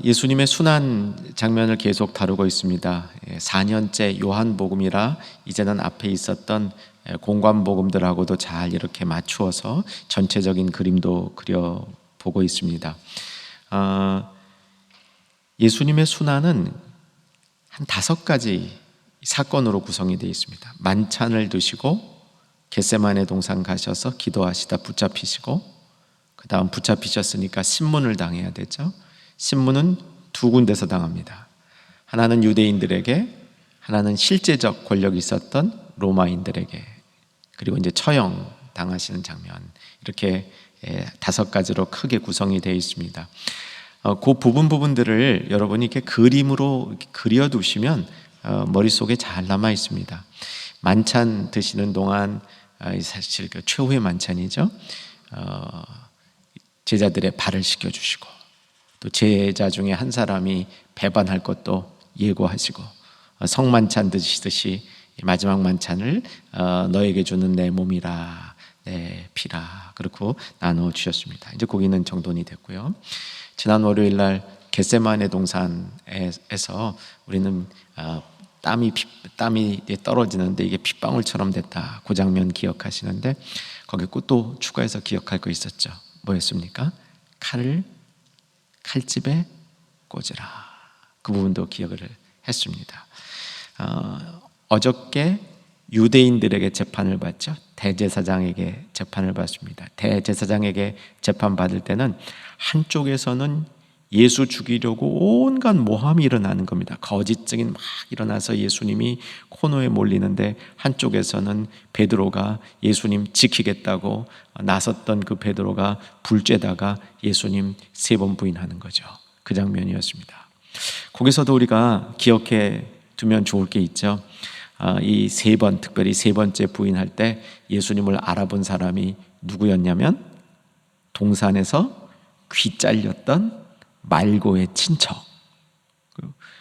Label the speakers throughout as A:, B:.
A: 예수님의 순환 장면을 계속 다루고 있습니다. 4년째 요한복음이라 이제는 앞에 있었던 공관복음들하고도 잘 이렇게 맞추어서 전체적인 그림도 그려보고 있습니다. 예수님의 순환은 한 5가지 사건으로 구성이 되어 있습니다. 만찬을 드시고 겟세마네 동산 가셔서 기도하시다 붙잡히시고, 그 다음 붙잡히셨으니까 신문을 당해야 되죠. 신문은 2군데서 당합니다. 하나는 유대인들에게, 하나는 실제적 권력이 있었던 로마인들에게, 그리고 이제 처형 당하시는 장면, 이렇게 5가지로 크게 구성이 되어 있습니다. 그 부분들을 여러분이 이렇게 그림으로 그려두시면 머릿속에 잘 남아 있습니다. 만찬 드시는 동안 사실 그 최후의 만찬이죠. 제자들의 발을 씻겨주시고, 또 제자 중에 한 사람이 배반할 것도 예고하시고, 성만찬 드시듯이 마지막 만찬을 너에게 주는 내 몸이라 내 피라, 그렇고 나누어 주셨습니다. 이제 거기는 정돈이 됐고요. 지난 월요일 날 겟세마네 동산에서 우리는 땀이 떨어지는데 이게 핏방울처럼 됐다, 그 장면 기억하시는데, 거기 또 추가해서 기억할 거 있었죠. 뭐였습니까? 칼을 칼집에 꽂으라. 그 부분도 기억을 했습니다. 어저께 유대인들에게 재판을 받죠. 대제사장에게 재판을 받습니다. 대제사장에게 재판받을 때는 한쪽에서는 예수 죽이려고 온갖 모함이 일어나는 겁니다. 거짓 증인 막 일어나서 예수님이 코너에 몰리는데, 한쪽에서는 베드로가 예수님 지키겠다고 나섰던 그 베드로가 불 쬐다가 예수님 3번 부인하는 거죠. 그 장면이었습니다. 거기서도 우리가 기억해 두면 좋을 게 있죠. 이 3번, 특별히 3번째 부인할 때 예수님을 알아본 사람이 누구였냐면, 동산에서 귀 잘렸던 말고의 친척,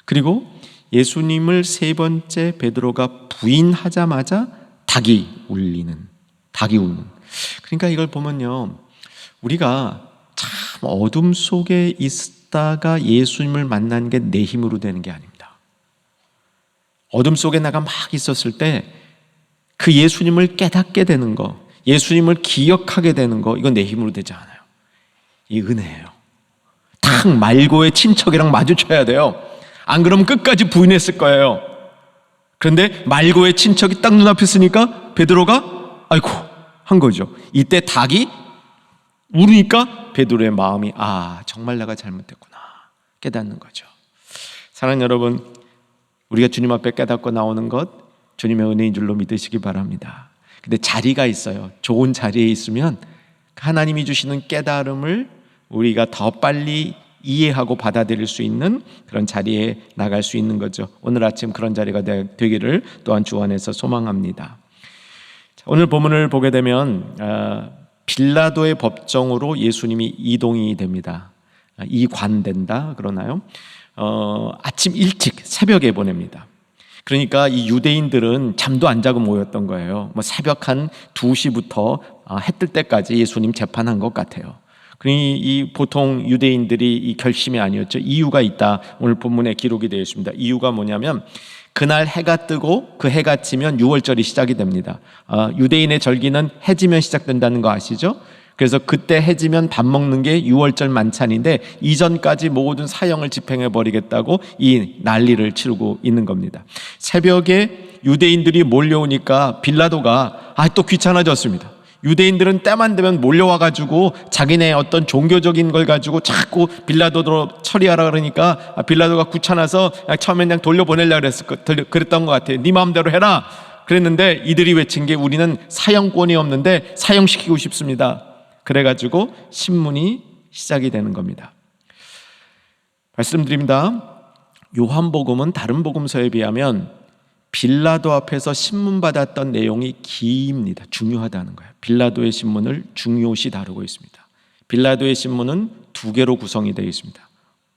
A: 그리고 예수님을 3번째 베드로가 부인하자마자 닭이 우는. 그러니까 이걸 보면요, 우리가 참 어둠 속에 있다가 예수님을 만난 게 내 힘으로 되는 게 아닙니다. 어둠 속에 내가 막 있었을 때 그 예수님을 깨닫게 되는 거, 예수님을 기억하게 되는 거, 이건 내 힘으로 되지 않아요. 이 은혜예요. 딱 말고의 친척이랑 마주쳐야 돼요. 안 그러면 끝까지 부인했을 거예요. 그런데 말고의 친척이 딱 눈앞에 있으니까 베드로가 아이고 한 거죠. 이때 닭이 울으니까 베드로의 마음이 정말 내가 잘못했구나 깨닫는 거죠. 사랑하는 여러분, 우리가 주님 앞에 깨닫고 나오는 것 주님의 은혜인 줄로 믿으시기 바랍니다. 근데 자리가 있어요. 좋은 자리에 있으면 하나님이 주시는 깨달음을 우리가 더 빨리 이해하고 받아들일 수 있는 그런 자리에 나갈 수 있는 거죠. 오늘 아침 그런 자리가 되기를 또한 주 안에서 소망합니다. 오늘 본문을 보게 되면 빌라도의 법정으로 예수님이 이동이 됩니다. 이관된다 그러나요? 아침 일찍 새벽에 보냅니다. 그러니까 이 유대인들은 잠도 안 자고 모였던 거예요. 새벽 한 2시부터 해 뜰 때까지 예수님 재판한 것 같아요. 이 보통 유대인들이 이 결심이 아니었죠. 이유가 있다. 오늘 본문에 기록이 되어 있습니다. 이유가 뭐냐면, 그날 해가 뜨고 그 해가 지면 유월절이 시작이 됩니다. 유대인의 절기는 해지면 시작된다는 거 아시죠? 그래서 그때 해지면 밥 먹는 게 유월절 만찬인데, 이전까지 모든 사형을 집행해 버리겠다고 이 난리를 치르고 있는 겁니다. 새벽에 유대인들이 몰려오니까 빌라도가 또 귀찮아졌습니다. 유대인들은 때만 되면 몰려와가지고 자기네 어떤 종교적인 걸 가지고 자꾸 빌라도로 처리하라 그러니까, 빌라도가 귀찮아서 처음엔 그냥 돌려보내려고 그랬던 것 같아요. 네 마음대로 해라 그랬는데, 이들이 외친 게 우리는 사형권이 없는데 사형시키고 싶습니다. 그래가지고 신문이 시작이 되는 겁니다. 말씀드립니다. 요한복음은 다른 복음서에 비하면 빌라도 앞에서 신문 받았던 내용이 깁니다. 중요하다는 거예요. 빌라도의 신문을 중요시 다루고 있습니다. 빌라도의 신문은 2개로 구성이 되어 있습니다.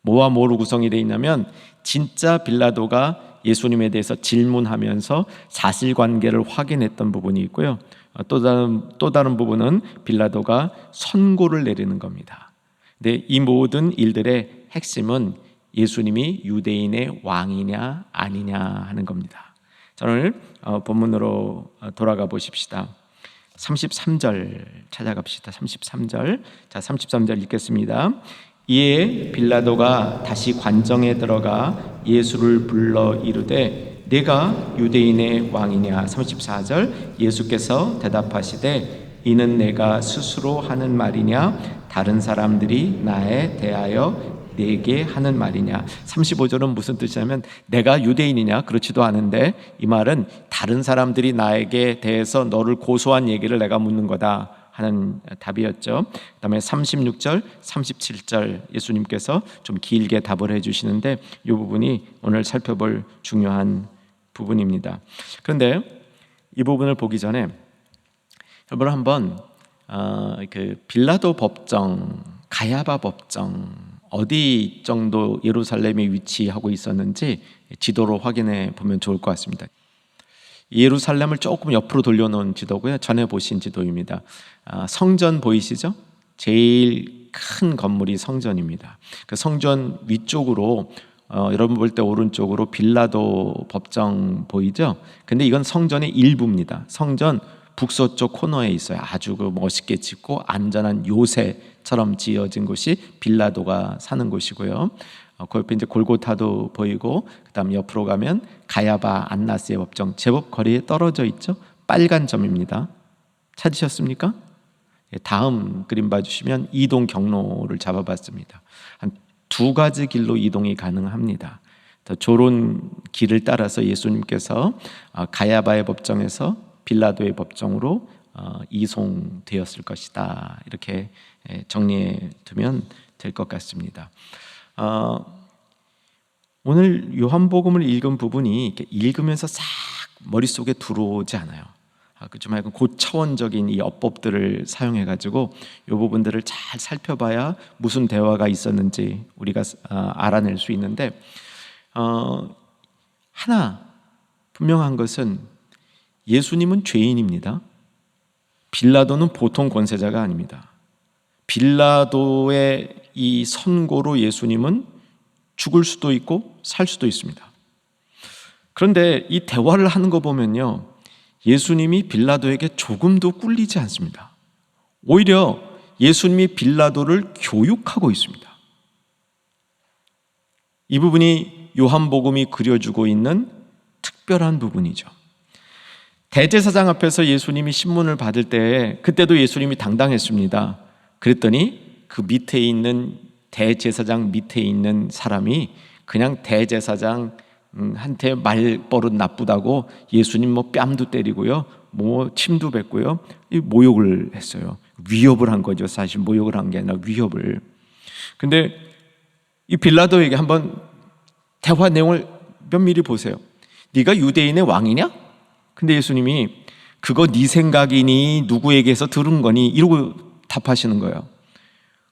A: 뭐와 뭐로 구성이 되어 있냐면, 진짜 빌라도가 예수님에 대해서 질문하면서 사실관계를 확인했던 부분이 있고요. 또 다른 부분은 빌라도가 선고를 내리는 겁니다. 근데 이 모든 일들의 핵심은 예수님이 유대인의 왕이냐 아니냐 하는 겁니다. 자, 오늘 본문으로 돌아가 보십시다. 33절 찾아갑시다. 33절. 자, 33절 읽겠습니다. 이에 빌라도가 다시 관정에 들어가 예수를 불러 이르되 내가 유대인의 왕이냐. 34절. 예수께서 대답하시되 이는 내가 스스로 하는 말이냐 다른 사람들이 나에 대하여 내게 하는 말이냐. 35절은 무슨 뜻이냐면 내가 유대인이냐? 그렇지도 않은데 이 말은 다른 사람들이 나에게 대해서 너를 고소한 얘기를 내가 묻는 거다 하는 답이었죠. 그 다음에 36절, 37절 예수님께서 좀 길게 답을 해주시는데 이 부분이 오늘 살펴볼 중요한 부분입니다. 그런데 이 부분을 보기 전에 여러분 한번 그 빌라도 법정, 가야바 법정 어디 정도 예루살렘에 위치하고 있었는지 지도로 확인해 보면 좋을 것 같습니다. 예루살렘을 조금 옆으로 돌려놓은 지도고요. 전에 보신 지도입니다. 성전 보이시죠? 제일 큰 건물이 성전입니다. 그 성전 위쪽으로 여러분 볼 때 오른쪽으로 빌라도 법정 보이죠? 근데 이건 성전의 일부입니다. 성전 북서쪽 코너에 있어요. 아주 멋있게 짓고 안전한 요새처럼 지어진 곳이 빌라도가 사는 곳이고요. 그 옆에 이제 골고타도 보이고, 그다음 옆으로 가면 가야바 안나스의 법정, 제법 거리에 떨어져 있죠. 빨간 점입니다. 찾으셨습니까? 다음 그림 봐주시면 이동 경로를 잡아봤습니다. 한 2가지 길로 이동이 가능합니다. 더 좋은 길을 따라서 예수님께서 가야바의 법정에서 빌라도의 법정으로 이송되었을 것이다. 이렇게 정리해 두면 될 것 같습니다. 오늘 요한복음을 읽은 부분이 이렇게 읽으면서 싹 머릿속에 들어오지 않아요. 좀 약간 고차원적인 이 어법들을 사용해 가지고 이 부분들을 잘 살펴봐야 무슨 대화가 있었는지 우리가 알아낼 수 있는데, 하나 분명한 것은 예수님은 죄인입니다. 빌라도는 보통 권세자가 아닙니다. 빌라도의 이 선고로 예수님은 죽을 수도 있고 살 수도 있습니다. 그런데 이 대화를 하는 거 보면요, 예수님이 빌라도에게 조금도 꿀리지 않습니다. 오히려 예수님이 빌라도를 교육하고 있습니다. 이 부분이 요한복음이 그려주고 있는 특별한 부분이죠. 대제사장 앞에서 예수님이 신문을 받을 때 그때도 예수님이 당당했습니다. 그랬더니 그 밑에 있는 대제사장 밑에 있는 사람이 그냥 대제사장한테 말버릇 나쁘다고 예수님 뺨도 때리고요, 침도 뱉고요, 모욕을 했어요. 위협을 한 거죠. 사실 모욕을 한 게 아니라 위협을. 근데 이 빌라도에게 한번 대화 내용을 면밀히 보세요. 네가 유대인의 왕이냐? 근데 예수님이 그거 네 생각이니 누구에게서 들은 거니 이러고 답하시는 거예요.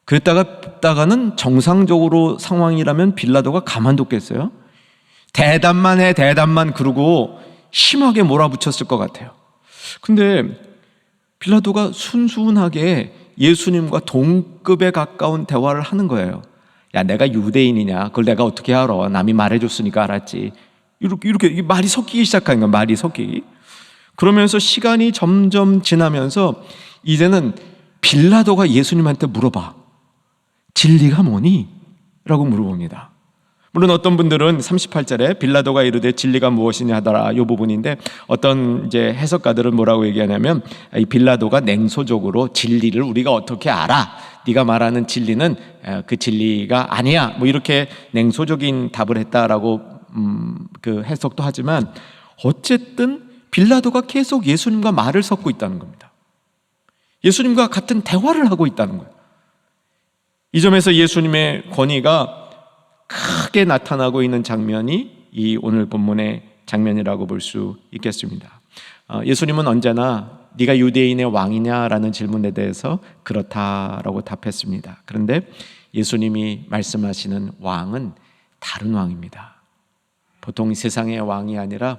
A: 그랬다가는 정상적으로 상황이라면 빌라도가 가만뒀겠어요? 대답만 그러고 심하게 몰아붙였을 것 같아요. 근데 빌라도가 순순하게 예수님과 동급에 가까운 대화를 하는 거예요. 야, 내가 유대인이냐? 그걸 내가 어떻게 알아? 남이 말해줬으니까 알았지. 이렇게 말이 섞이기 시작하는 거야. 말이 섞이기. 그러면서 시간이 점점 지나면서 이제는 빌라도가 예수님한테 물어봐. 진리가 뭐니? 라고 물어봅니다. 물론 어떤 분들은 38절에 빌라도가 이르되 진리가 무엇이냐 하더라, 이 부분인데 어떤 이제 해석가들은 뭐라고 얘기하냐면 이 빌라도가 냉소적으로 진리를 우리가 어떻게 알아? 네가 말하는 진리는 그 진리가 아니야. 이렇게 냉소적인 답을 했다라고 그 해석도 하지만 어쨌든 빌라도가 계속 예수님과 말을 섞고 있다는 겁니다. 예수님과 같은 대화를 하고 있다는 거예요. 이 점에서 예수님의 권위가 크게 나타나고 있는 장면이 이 오늘 본문의 장면이라고 볼 수 있겠습니다. 예수님은 언제나 네가 유대인의 왕이냐라는 질문에 대해서 그렇다라고 답했습니다. 그런데 예수님이 말씀하시는 왕은 다른 왕입니다. 보통 세상의 왕이 아니라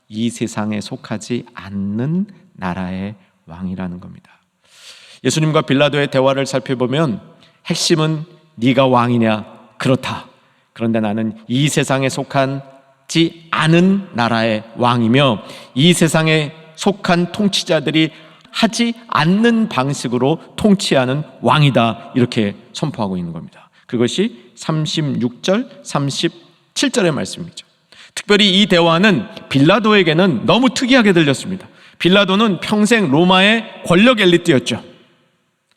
A: 이 세상에 속하지 않는 나라의 왕이라는 겁니다. 예수님과 빌라도의 대화를 살펴보면 핵심은 네가 왕이냐, 그렇다. 그런데 나는 이 세상에 속하지 않은 나라의 왕이며 이 세상에 속한 통치자들이 하지 않는 방식으로 통치하는 왕이다. 이렇게 선포하고 있는 겁니다. 그것이 36절, 37절의 말씀이죠. 특별히 이 대화는 빌라도에게는 너무 특이하게 들렸습니다. 빌라도는 평생 로마의 권력 엘리트였죠.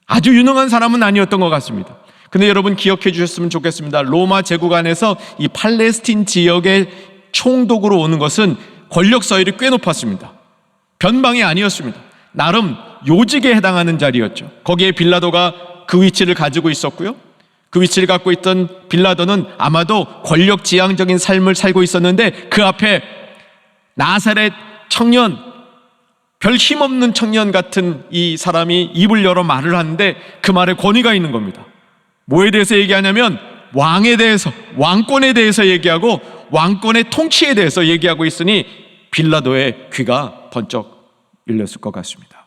A: 아주 유능한 사람은 아니었던 것 같습니다. 근데 여러분 기억해 주셨으면 좋겠습니다. 로마 제국 안에서 이 팔레스틴 지역의 총독으로 오는 것은 권력 서열이 꽤 높았습니다. 변방이 아니었습니다. 나름 요직에 해당하는 자리였죠. 거기에 빌라도가 그 위치를 가지고 있었고요. 그 위치를 갖고 있던 빌라도는 아마도 권력 지향적인 삶을 살고 있었는데 그 앞에 나사렛 청년, 별 힘없는 청년 같은 이 사람이 입을 열어 말을 하는데 그 말에 권위가 있는 겁니다. 뭐에 대해서 얘기하냐면 왕에 대해서, 왕권에 대해서 얘기하고 왕권의 통치에 대해서 얘기하고 있으니 빌라도의 귀가 번쩍 열렸을 것 같습니다.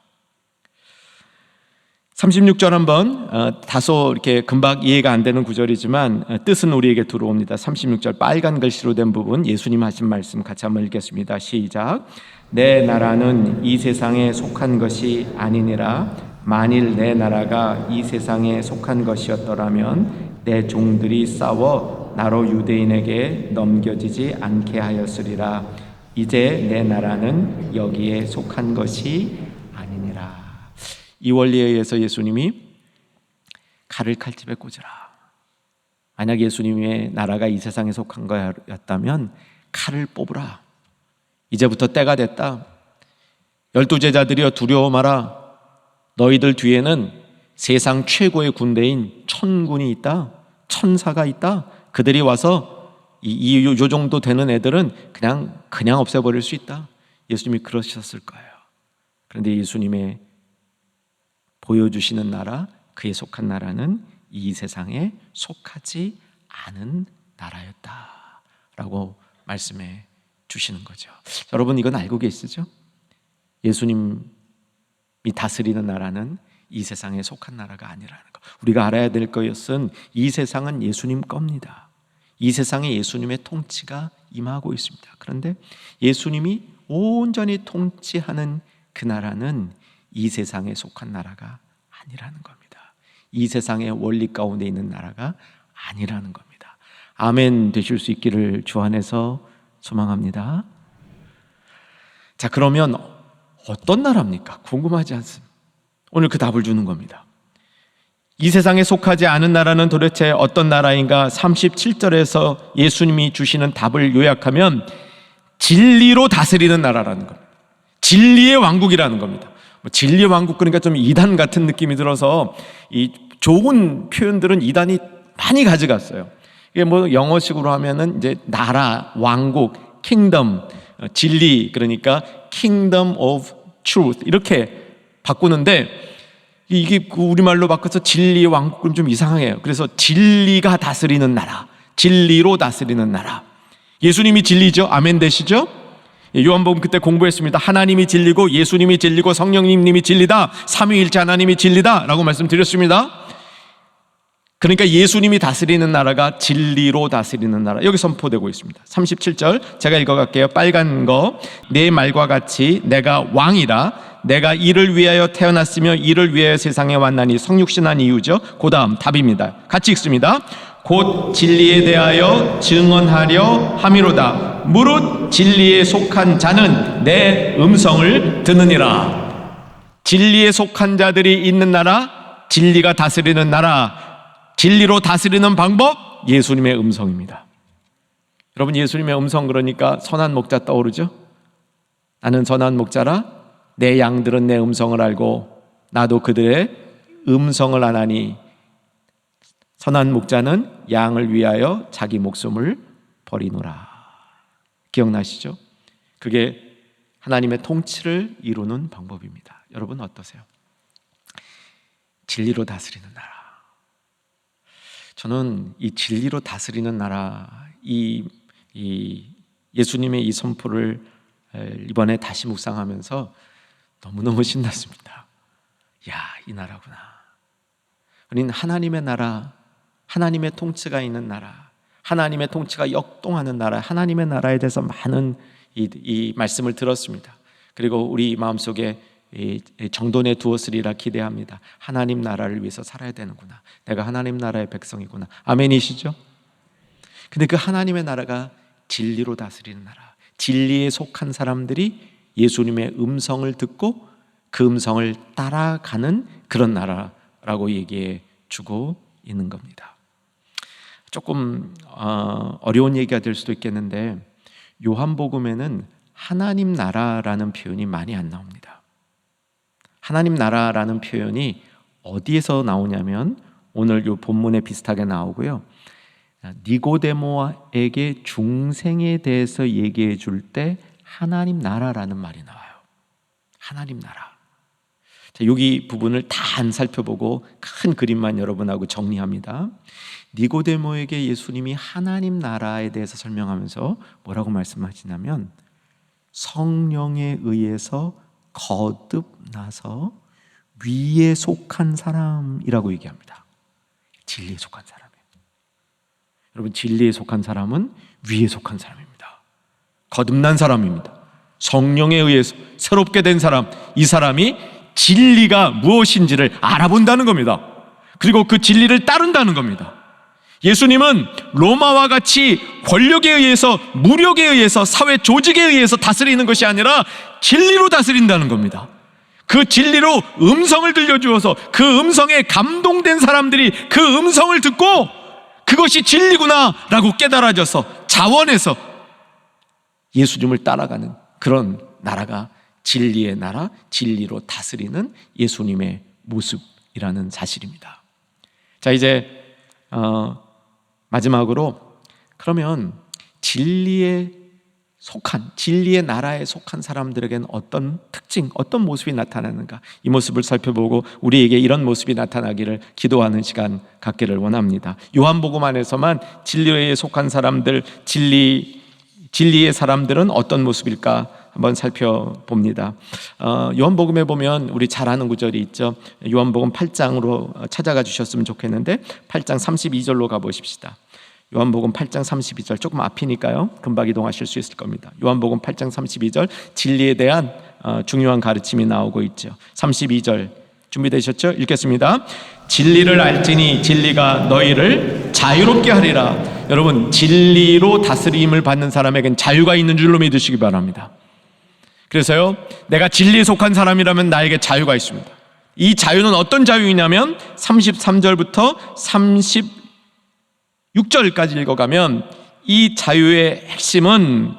A: 36절 한번 다소 이렇게 금방 이해가 안 되는 구절이지만 뜻은 우리에게 들어옵니다. 36절 빨간 글씨로 된 부분 예수님 하신 말씀 같이 한번 읽겠습니다. 시작. 내 나라는 이 세상에 속한 것이 아니니라. 만일 내 나라가 이 세상에 속한 것이었더라면 내 종들이 싸워 나로 유대인에게 넘겨지지 않게 하였으리라. 이제 내 나라는 여기에 속한 것이 아니니라. 이 원리에 의해서 예수님이 칼을 칼집에 꽂으라. 만약 예수님의 나라가 이 세상에 속한 거였다면 칼을 뽑으라. 이제부터 때가 됐다. 12제자들이여 두려워 마라. 너희들 뒤에는 세상 최고의 군대인 천군이 있다. 천사가 있다. 그들이 와서 요 정도 되는 애들은 그냥 없애버릴 수 있다. 예수님이 그러셨을 거예요. 그런데 예수님의 보여주시는 나라, 그에 속한 나라는 이 세상에 속하지 않은 나라였다라고 말씀해 주시는 거죠. 여러분 이건 알고 계시죠? 예수님이 다스리는 나라는 이 세상에 속한 나라가 아니라는 거. 우리가 알아야 될 것은 이 세상은 예수님 겁니다. 이 세상에 예수님의 통치가 임하고 있습니다. 그런데 예수님이 온전히 통치하는 그 나라는 이 세상에 속한 나라가 아니라는 겁니다. 이 세상의 원리 가운데 있는 나라가 아니라는 겁니다. 아멘 되실 수 있기를 주 안에서 소망합니다. 자, 그러면 어떤 나라입니까? 궁금하지 않습니까? 오늘 그 답을 주는 겁니다. 이 세상에 속하지 않은 나라는 도대체 어떤 나라인가? 37절에서 예수님이 주시는 답을 요약하면 진리로 다스리는 나라라는 겁니다. 진리의 왕국이라는 겁니다. 진리의 왕국 그러니까 좀 이단 같은 느낌이 들어서 이 좋은 표현들은 이단이 많이 가져갔어요. 이게 뭐 영어식으로 하면은 이제 나라, 왕국, 킹덤, 진리 그러니까 kingdom of truth 이렇게 바꾸는데 이게 우리말로 바꿔서 진리의 왕국은 좀 이상해요. 그래서 진리가 다스리는 나라, 진리로 다스리는 나라. 예수님이 진리죠. 아멘 되시죠? 요한복음 그때 공부했습니다. 하나님이 진리고 예수님이 진리고 성령님이 진리다. 삼위일체 하나님이 진리다 라고 말씀드렸습니다. 그러니까 예수님이 다스리는 나라가 진리로 다스리는 나라. 여기 선포되고 있습니다. 37절 제가 읽어갈게요. 빨간 거. 내 말과 같이 내가 왕이라. 내가 이를 위하여 태어났으며 이를 위하여 세상에 왔나니 성육신한 이유죠. 그 다음 답입니다. 같이 읽습니다. 곧 진리에 대하여 증언하려 함이로다. 무릇 진리에 속한 자는 내 음성을 듣느니라. 진리에 속한 자들이 있는 나라, 진리가 다스리는 나라, 진리로 다스리는 방법, 예수님의 음성입니다. 여러분 예수님의 음성 그러니까 선한 목자 떠오르죠? 나는 선한 목자라 내 양들은 내 음성을 알고 나도 그들의 음성을 아나니 선한 목자는 양을 위하여 자기 목숨을 버리노라. 기억나시죠? 그게 하나님의 통치를 이루는 방법입니다. 여러분 어떠세요? 진리로 다스리는 나라. 저는 이 진리로 다스리는 나라, 이 예수님의 이 선포를 이번에 다시 묵상하면서 너무너무 신났습니다. 야, 이 나라구나. 아니 하나님의 나라, 하나님의 통치가 있는 나라, 하나님의 통치가 역동하는 나라, 하나님의 나라에 대해서 많은 이 말씀을 들었습니다. 그리고 우리 마음속에 정돈에 두었으리라 기대합니다. 하나님 나라를 위해서 살아야 되는구나, 내가 하나님 나라의 백성이구나. 아멘이시죠? 근데 그 하나님의 나라가 진리로 다스리는 나라, 진리에 속한 사람들이 예수님의 음성을 듣고 그 음성을 따라가는 그런 나라라고 얘기해 주고 있는 겁니다. 조금 어려운 얘기가 될 수도 있겠는데, 요한복음에는 하나님 나라라는 표현이 많이 안 나옵니다. 하나님 나라라는 표현이 어디에서 나오냐면 오늘 요 본문에 비슷하게 나오고요, 니고데모에게 중생에 대해서 얘기해 줄 때 하나님 나라라는 말이 나와요. 하나님 나라. 자, 여기 부분을 다 안 살펴보고 큰 그림만 여러분하고 정리합니다. 니고데모에게 예수님이 하나님 나라에 대해서 설명하면서 뭐라고 말씀하시냐면, 성령에 의해서 거듭나서 위에 속한 사람이라고 얘기합니다. 진리에 속한 사람이에요. 여러분, 진리에 속한 사람은 위에 속한 사람입니다. 거듭난 사람입니다. 성령에 의해서 새롭게 된 사람, 이 사람이 진리가 무엇인지를 알아본다는 겁니다. 그리고 그 진리를 따른다는 겁니다. 예수님은 로마와 같이 권력에 의해서, 무력에 의해서, 사회 조직에 의해서 다스리는 것이 아니라 진리로 다스린다는 겁니다. 그 진리로 음성을 들려주어서 그 음성에 감동된 사람들이 그 음성을 듣고 그것이 진리구나 라고 깨달아져서 자원해서 예수님을 따라가는 그런 나라가 진리의 나라, 진리로 다스리는 예수님의 모습이라는 사실입니다. 자, 이제 마지막으로, 그러면 진리의 나라에 속한 사람들에게는 어떤 특징, 어떤 모습이 나타나는가, 이 모습을 살펴보고 우리에게 이런 모습이 나타나기를 기도하는 시간 갖기를 원합니다. 요한복음 안에서만 진리에 속한 사람들, 진리의 사람들은 어떤 모습일까 한번 살펴봅니다. 요한복음에 보면 우리 잘 아는 구절이 있죠. 요한복음 8장으로 찾아가 주셨으면 좋겠는데 8장 32절로 가보십시다. 요한복음 8장 32절, 조금 앞이니까요 금방 이동하실 수 있을 겁니다. 요한복음 8장 32절, 진리에 대한 중요한 가르침이 나오고 있죠. 32절 준비되셨죠? 읽겠습니다. 진리를 알지니 진리가 너희를 자유롭게 하리라. 여러분, 진리로 다스림을 받는 사람에겐 자유가 있는 줄로 믿으시기 바랍니다. 그래서요, 내가 진리에 속한 사람이라면 나에게 자유가 있습니다. 이 자유는 어떤 자유이냐면 33절부터 36절까지 읽어가면 이 자유의 핵심은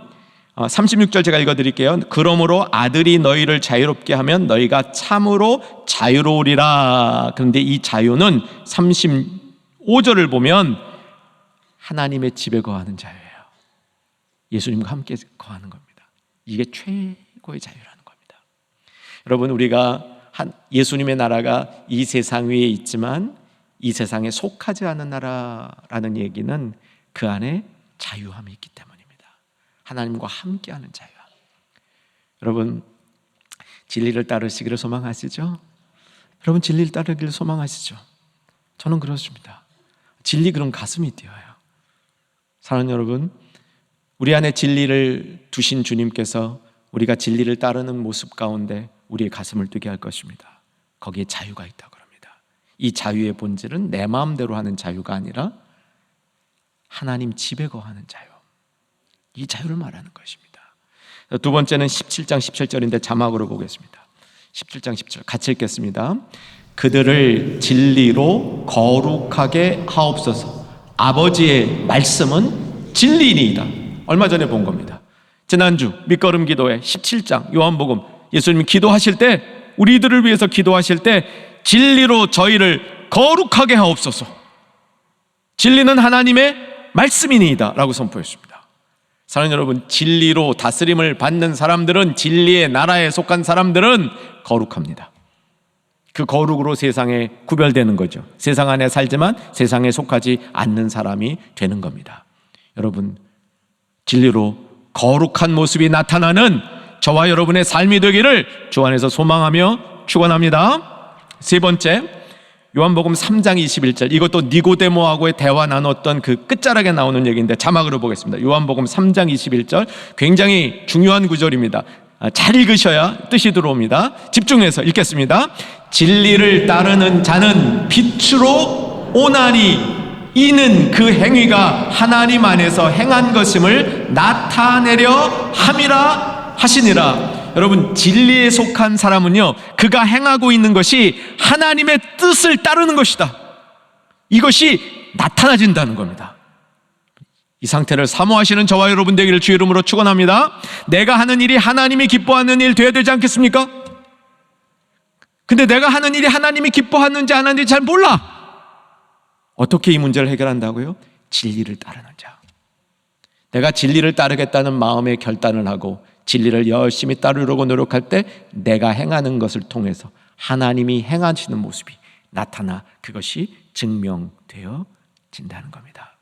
A: 36절 제가 읽어드릴게요. 그러므로 아들이 너희를 자유롭게 하면 너희가 참으로 자유로우리라. 그런데 이 자유는 35절을 보면 하나님의 집에 거하는 자유예요. 예수님과 함께 거하는 겁니다. 이게 최고의 자유라는 겁니다. 여러분, 우리가 예수님의 나라가 이 세상 위에 있지만 이 세상에 속하지 않은 나라라는 얘기는 그 안에 자유함이 있기 때문입니다. 하나님과 함께하는 자유. 여러분, 진리를 따르시기를 소망하시죠? 여러분, 진리를 따르기를 소망하시죠? 저는 그렇습니다. 진리, 그럼 가슴이 뛰어요. 사랑하는 여러분, 우리 안에 진리를 두신 주님께서 우리가 진리를 따르는 모습 가운데 우리의 가슴을 뛰게 할 것입니다. 거기에 자유가 있다고 합니다. 이 자유의 본질은 내 마음대로 하는 자유가 아니라 하나님 집에 거하는 자유, 이 자유를 말하는 것입니다. 두 번째는 17장 17절인데 자막으로 보겠습니다. 17장 17절 같이 읽겠습니다. 그들을 진리로 거룩하게 하옵소서. 아버지의 말씀은 진리이니이다. 얼마 전에 본 겁니다. 지난주 밑거름 기도회 17장 요한복음, 예수님이 기도하실 때, 우리들을 위해서 기도하실 때 진리로 저희를 거룩하게 하옵소서. 진리는 하나님의 말씀이니이다 라고 선포했습니다. 사랑하는 여러분, 진리로 다스림을 받는 사람들은, 진리의 나라에 속한 사람들은 거룩합니다. 그 거룩으로 세상에 구별되는 거죠. 세상 안에 살지만 세상에 속하지 않는 사람이 되는 겁니다. 여러분, 진리로 거룩한 모습이 나타나는 저와 여러분의 삶이 되기를 주 안에서 소망하며 축원합니다. 세 번째, 요한복음 3장 21절, 이것도 니고데모하고의 대화 나눴던 그 끝자락에 나오는 얘기인데 자막으로 보겠습니다. 요한복음 3장 21절, 굉장히 중요한 구절입니다. 잘 읽으셔야 뜻이 들어옵니다. 집중해서 읽겠습니다. 진리를 따르는 자는 빛으로 오나니 이는 그 행위가 하나님 안에서 행한 것임을 나타내려 함이라 하시니라. 여러분, 진리에 속한 사람은요, 그가 행하고 있는 것이 하나님의 뜻을 따르는 것이다. 이것이 나타나진다는 겁니다. 이 상태를 사모하시는 저와 여러분 되기를 주의 이름으로 축원합니다. 내가 하는 일이 하나님이 기뻐하는 일 되어야 되지 않겠습니까? 근데 내가 하는 일이 하나님이 기뻐하는지 안 하는지 잘 몰라. 어떻게 이 문제를 해결한다고요? 진리를 따르는 자. 내가 진리를 따르겠다는 마음의 결단을 하고 진리를 열심히 따르려고 노력할 때 내가 행하는 것을 통해서 하나님이 행하시는 모습이 나타나 그것이 증명되어진다는 겁니다.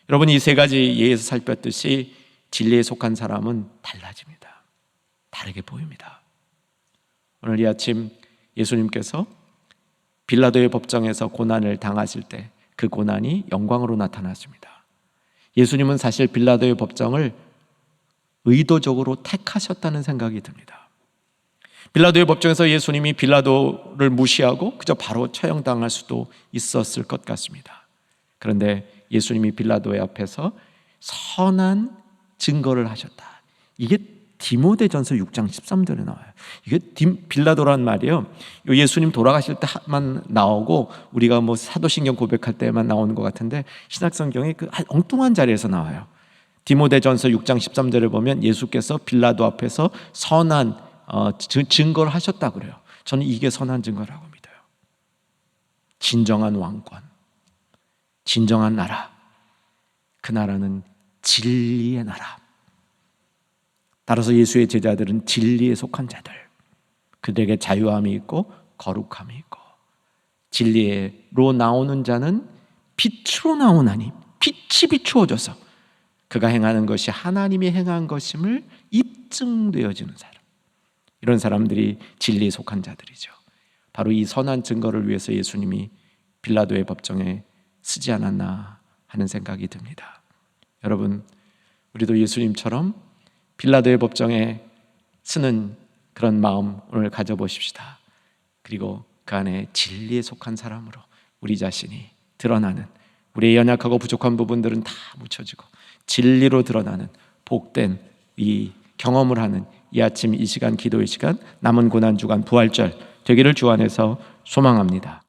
A: 여러분, 이 세 가지 예에서 살폈듯이 진리에 속한 사람은 달라집니다. 다르게 보입니다. 오늘 이 아침 예수님께서 빌라도의 법정에서 고난을 당하실 때 그 고난이 영광으로 나타났습니다. 예수님은 사실 빌라도의 법정을 의도적으로 택하셨다는 생각이 듭니다. 빌라도의 법정에서 예수님이 빌라도를 무시하고 그저 바로 처형당할 수도 있었을 것 같습니다. 그런데 예수님이 빌라도의 앞에서 선한 증거를 하셨다. 이게 디모데전서 6장 13절에 나와요. 이게 빌라도란 말이에요. 예수님 돌아가실 때만 나오고 우리가 뭐 사도신경 고백할 때만 나오는 것 같은데 신약성경에 그 엉뚱한 자리에서 나와요. 디모데전서 6장 13절에 보면 예수께서 빌라도 앞에서 선한 증거를 하셨다고 그래요. 저는 이게 선한 증거라고 믿어요. 진정한 왕권, 진정한 나라, 그 나라는 진리의 나라. 따라서 예수의 제자들은 진리에 속한 자들, 그들에게 자유함이 있고 거룩함이 있고, 진리로 나오는 자는 빛으로 나오나니 빛이 비추어져서 그가 행하는 것이 하나님이 행한 것임을 입증되어지는 사람, 이런 사람들이 진리에 속한 자들이죠. 바로 이 선한 증거를 위해서 예수님이 빌라도의 법정에 쓰지 않았나 하는 생각이 듭니다. 여러분, 우리도 예수님처럼 빌라도의 법정에 쓰는 그런 마음 오늘 가져보십시다. 그리고 그 안에 진리에 속한 사람으로 우리 자신이 드러나는, 우리의 연약하고 부족한 부분들은 다 묻혀지고 진리로 드러나는 복된 이 경험을 하는 이 아침 이 시간, 기도의 시간, 남은 고난주간 부활절 되기를 주 안에서 소망합니다.